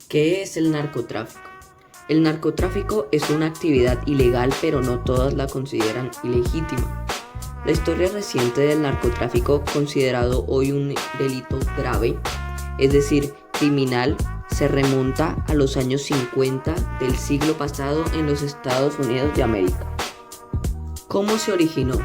¿Qué es el narcotráfico? El narcotráfico es una actividad ilegal, pero no todas la consideran ilegítima. La historia reciente del narcotráfico, considerado hoy un delito grave, es decir, criminal, se remonta a los años 50 del siglo pasado en los Estados Unidos de América. ¿Cómo se originó?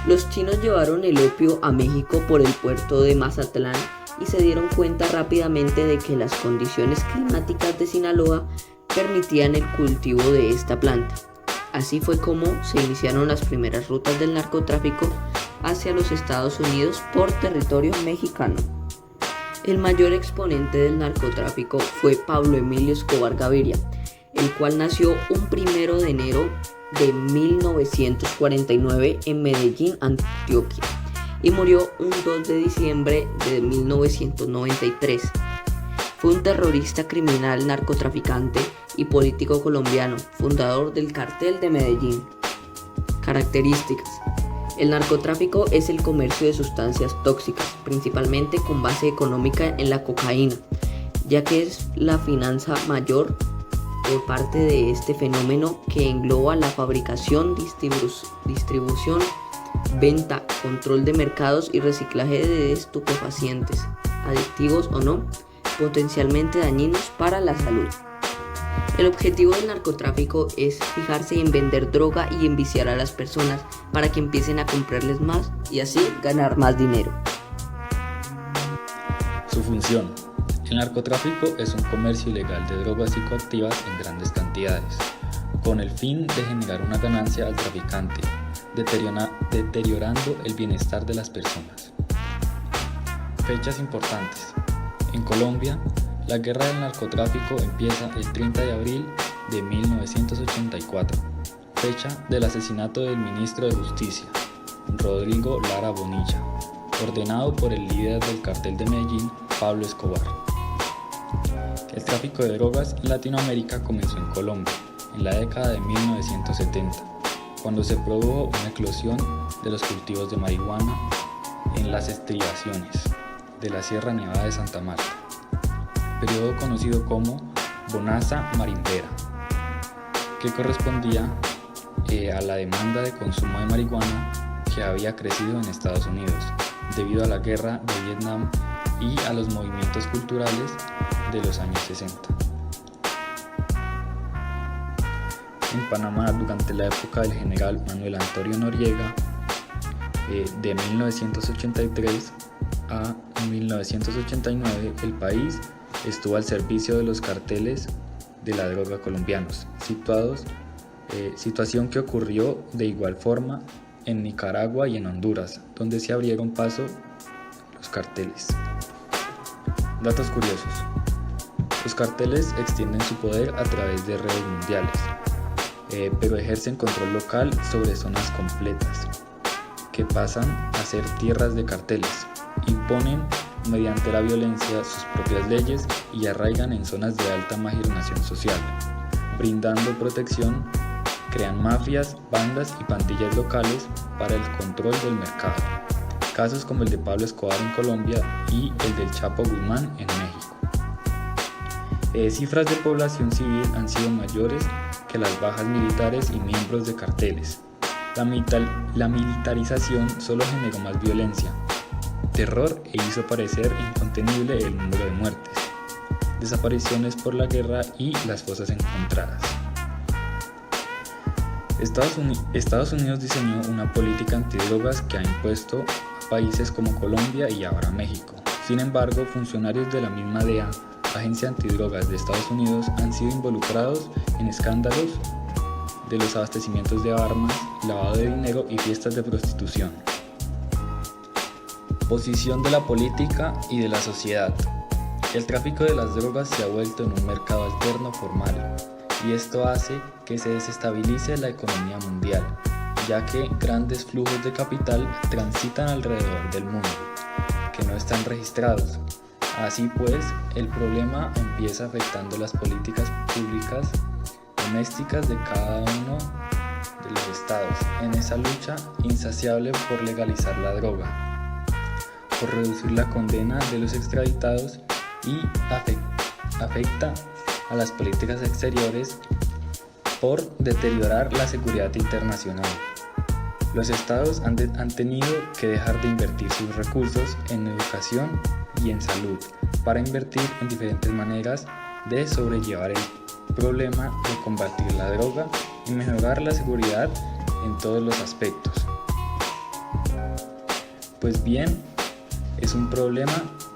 Los chinos llevaron el opio a México por el puerto de Mazatlán y se dieron cuenta rápidamente de que las condiciones climáticas de Sinaloa permitían el cultivo de esta planta. Así fue como se iniciaron las primeras rutas del narcotráfico hacia los Estados Unidos por territorio mexicano. El mayor exponente del narcotráfico fue Pablo Emilio Escobar Gaviria, el cual nació un 1 de enero de 1949 en Medellín, Antioquia, y murió un 2 de diciembre de 1993. Fue un terrorista criminal, narcotraficante y político colombiano, fundador del Cartel de Medellín. Características: el narcotráfico es el comercio de sustancias tóxicas, principalmente con base económica en la cocaína, ya que es la finanza mayor por parte de este fenómeno que engloba la fabricación, distribución, venta, control de mercados y reciclaje de estupefacientes, adictivos o no, potencialmente dañinos para la salud. El objetivo del narcotráfico es fijarse en vender droga y enviciar a las personas para que empiecen a comprarles más y así ganar más dinero. Su función. El narcotráfico es un comercio ilegal de drogas psicoactivas en grandes cantidades, con el fin de generar una ganancia al traficante, deteriorando el bienestar de las personas. Fechas importantes. En Colombia, la guerra del narcotráfico empieza el 30 de abril de 1984, fecha del asesinato del ministro de Justicia, Rodrigo Lara Bonilla, ordenado por el líder del Cartel de Medellín, Pablo Escobar. El tráfico de drogas en Latinoamérica comenzó en Colombia, en la década de 1970, cuando se produjo una eclosión de los cultivos de marihuana en las estribaciones de la Sierra Nevada de Santa Marta, periodo conocido como Bonanza Marimbera, que correspondía a la demanda de consumo de marihuana que había crecido en Estados Unidos debido a la guerra de Vietnam y a los movimientos culturales de los años 60. En Panamá, durante la época del general Manuel Antonio Noriega, de 1983 a 1989, el país estuvo al servicio de los carteles de la droga colombianos, situación que ocurrió de igual forma en Nicaragua y en Honduras, donde se abrieron paso los carteles. Datos curiosos. Los carteles extienden su poder a través de redes mundiales, pero ejercen control local sobre zonas completas, que pasan a ser tierras de carteles, imponen mediante la violencia sus propias leyes y arraigan en zonas de alta marginación social, brindando protección, crean mafias, bandas y pandillas locales para el control del mercado. Casos como el de Pablo Escobar en Colombia y el del Chapo Guzmán en México. Cifras de población civil han sido mayores que las bajas militares y miembros de carteles. La militarización solo generó más violencia, terror e hizo parecer incontenible el número de muertes, desapariciones por la guerra y las fosas encontradas. Estados Unidos diseñó una política antidrogas que ha impuesto a países como Colombia y ahora México. Sin embargo, funcionarios de la misma DEA, Agencia Antidrogas de Estados Unidos, han sido involucrados en escándalos de los abastecimientos de armas, lavado de dinero y fiestas de prostitución. Posición de la política y de la sociedad. El tráfico de las drogas se ha vuelto en un mercado alterno formal, y esto hace que se desestabilice la economía mundial, ya que grandes flujos de capital transitan alrededor del mundo, que no están registrados. Así pues, el problema empieza afectando las políticas públicas domésticas de cada uno de los estados en esa lucha insaciable por legalizar la droga, por reducir la condena de los extraditados y afecta a las políticas exteriores por deteriorar la seguridad internacional. Los estados han tenido que dejar de invertir sus recursos en educación y en salud para invertir en diferentes maneras de sobrellevar el problema de combatir la droga y mejorar la seguridad en todos los aspectos. Pues bien, es un problema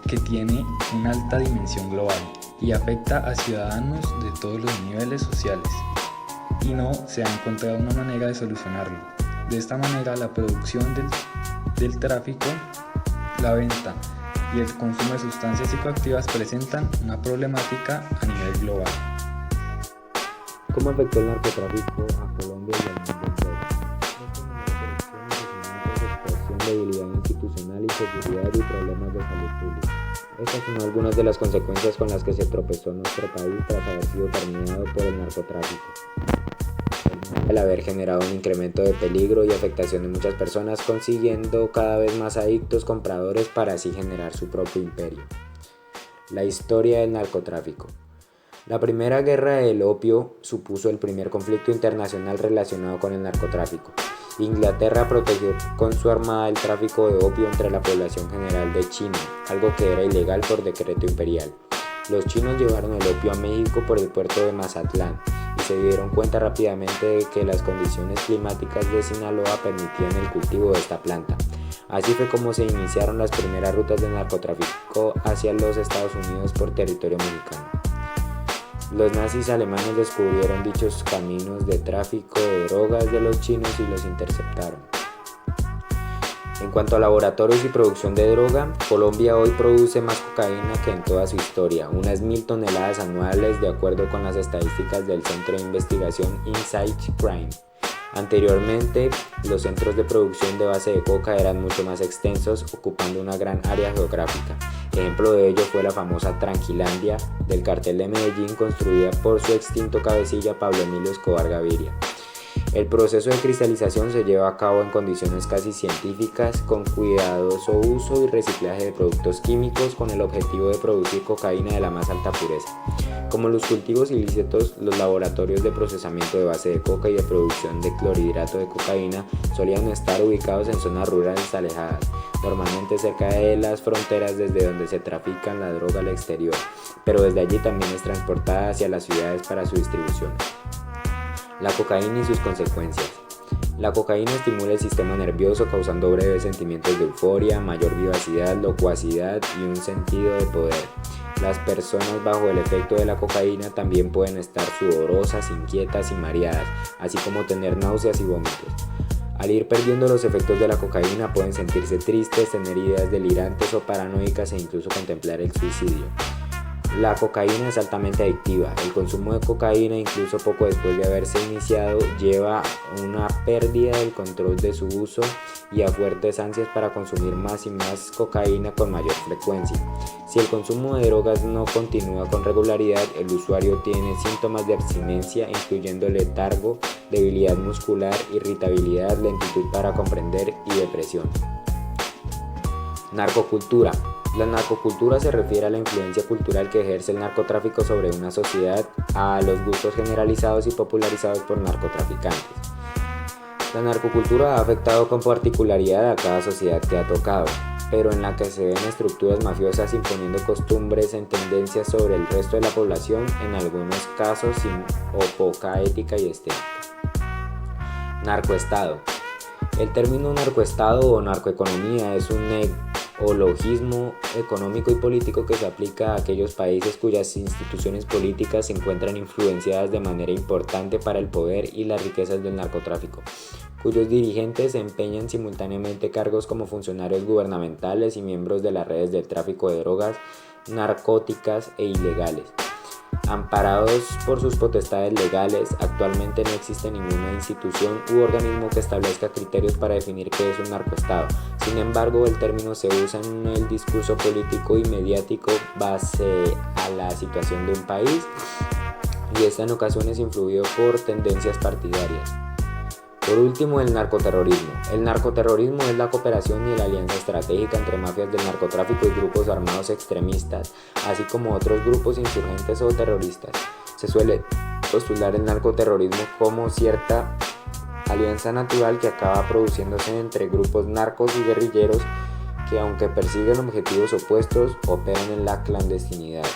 que tiene una alta dimensión global y afecta a ciudadanos de todos los niveles sociales, y no se ha encontrado una manera de solucionarlo. De esta manera, la producción del tráfico, la venta y el consumo de sustancias psicoactivas presentan una problemática a nivel global. ¿Cómo afectó el narcotráfico a Colombia y al mundo entero? Extorsión, debilidad institucional, inseguridad y problemas de salud pública. Estas son algunas de las consecuencias con las que se tropezó nuestro país tras haber sido permeado por el narcotráfico. El haber generado un incremento de peligro y afectación de muchas personas, consiguiendo cada vez más adictos compradores para así generar su propio imperio. La historia del narcotráfico. La primera guerra del opio supuso el primer conflicto internacional relacionado con el narcotráfico. Inglaterra protegió con su armada el tráfico de opio entre la población general de China, algo que era ilegal por decreto imperial. Los chinos llevaron el opio a México por el puerto de Mazatlán y se dieron cuenta rápidamente de que las condiciones climáticas de Sinaloa permitían el cultivo de esta planta. Así fue como se iniciaron las primeras rutas de narcotráfico hacia los Estados Unidos por territorio mexicano. Los nazis alemanes descubrieron dichos caminos de tráfico de drogas de los chinos y los interceptaron. En cuanto a laboratorios y producción de droga, Colombia hoy produce más cocaína que en toda su historia, unas 1.000 toneladas anuales de acuerdo con las estadísticas del Centro de Investigación Insight Crime. Anteriormente, los centros de producción de base de coca eran mucho más extensos, ocupando una gran área geográfica. Ejemplo de ello fue la famosa Tranquilandia del cartel de Medellín, construida por su extinto cabecilla Pablo Emilio Escobar Gaviria. El proceso de cristalización se lleva a cabo en condiciones casi científicas, con cuidadoso uso y reciclaje de productos químicos con el objetivo de producir cocaína de la más alta pureza. Como los cultivos ilícitos, los laboratorios de procesamiento de base de coca y de producción de clorhidrato de cocaína solían estar ubicados en zonas rurales alejadas, normalmente cerca de las fronteras desde donde se trafica la droga al exterior, pero desde allí también es transportada hacia las ciudades para su distribución. La cocaína y sus consecuencias. La cocaína estimula el sistema nervioso causando breves sentimientos de euforia, mayor vivacidad, locuacidad y un sentido de poder. Las personas bajo el efecto de la cocaína también pueden estar sudorosas, inquietas y mareadas, así como tener náuseas y vómitos. Al ir perdiendo los efectos de la cocaína pueden sentirse tristes, tener ideas delirantes o paranoicas e incluso contemplar el suicidio. La cocaína es altamente adictiva. El consumo de cocaína, incluso poco después de haberse iniciado, lleva a una pérdida del control de su uso y a fuertes ansias para consumir más y más cocaína con mayor frecuencia. Si el consumo de drogas no continúa con regularidad, el usuario tiene síntomas de abstinencia, incluyendo letargo, debilidad muscular, irritabilidad, lentitud para comprender y depresión. Narcocultura. La narcocultura se refiere a la influencia cultural que ejerce el narcotráfico sobre una sociedad, a los gustos generalizados y popularizados por narcotraficantes. La narcocultura ha afectado con particularidad a cada sociedad que ha tocado, pero en la que se ven estructuras mafiosas imponiendo costumbres en tendencias sobre el resto de la población, en algunos casos sin o poca ética y estética. Narcoestado. El término narcoestado o narcoeconomía es un neologismo económico y político que se aplica a aquellos países cuyas instituciones políticas se encuentran influenciadas de manera importante para el poder y las riquezas del narcotráfico, cuyos dirigentes empeñan simultáneamente cargos como funcionarios gubernamentales y miembros de las redes de tráfico de drogas, narcóticas e ilegales. Amparados por sus potestades legales, actualmente no existe ninguna institución u organismo que establezca criterios para definir qué es un narcoestado. Sin embargo, el término se usa en el discurso político y mediático base a la situación de un país y está en ocasiones influido por tendencias partidarias. Por último, el narcoterrorismo. El narcoterrorismo es la cooperación y la alianza estratégica entre mafias del narcotráfico y grupos armados extremistas, así como otros grupos insurgentes o terroristas. Se suele postular el narcoterrorismo como cierta alianza natural que acaba produciéndose entre grupos narcos y guerrilleros que, aunque persiguen objetivos opuestos, operan en la clandestinidad.